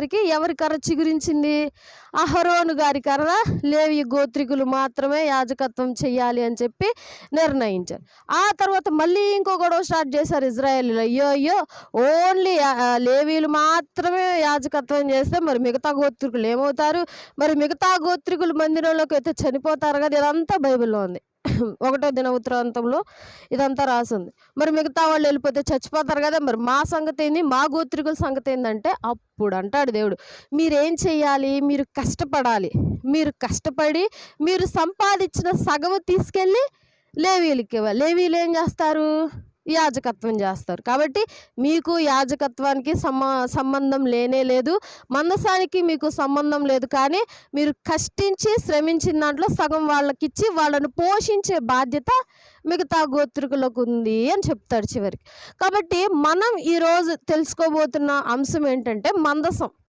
వచ్చేసరికి ఎవరి కర్ర చిగురించింది? అహరోను గారి కర్ర. లేవి గోత్రికులు మాత్రమే యాజకత్వం చెయ్యాలి అని చెప్పి నిర్ణయించారు. ఆ తర్వాత మళ్ళీ ఇంకో గొడవ స్టార్ట్ చేశారు ఇజ్రాయేలీలు. అయ్యో! ఓన్లీ లేవీయులు మాత్రమే యాజకత్వం చేస్తే మరి మిగతా గోత్రికులు ఏమవుతారు? మరి మిగతా గోత్రికులు మందిరంలోకి అయితే చనిపోతారు కదా! ఇదంతా బైబిల్‌లో ఉంది. ఒకటో దినవృత్తాంతంలో ఇదంతా రాసుంది. మరి మిగతా వాళ్ళు వెళ్ళిపోతే చచ్చిపోతారు కదా! మరి మా సంగతేంది? మా గోత్రికుల సంగతేందంటే అప్పుడు అంటాడు దేవుడు, మీరేం చెయ్యాలి? మీరు కష్టపడాలి. మీరు కష్టపడి మీరు సంపాదించిన సగము తీసుకెళ్ళి లేవీయులకివ్వాలి. లేవీయులు ఏం చేస్తారు? యాజకత్వం చేస్తారు. కాబట్టి మీకు యాజకత్వానికి సంబంధం లేనే లేదు. మందసానికి మీకు సంబంధం లేదు. కానీ మీరు కష్టించి శ్రమించిన దాంట్లో సగం వాళ్ళకిచ్చి వాళ్ళను పోషించే బాధ్యత మిగతా గోత్రికులకు ఉంది అని చెప్తాడు చివరికి. కాబట్టి మనం ఈరోజు తెలుసుకోబోతున్న అంశం ఏంటంటే మందసం.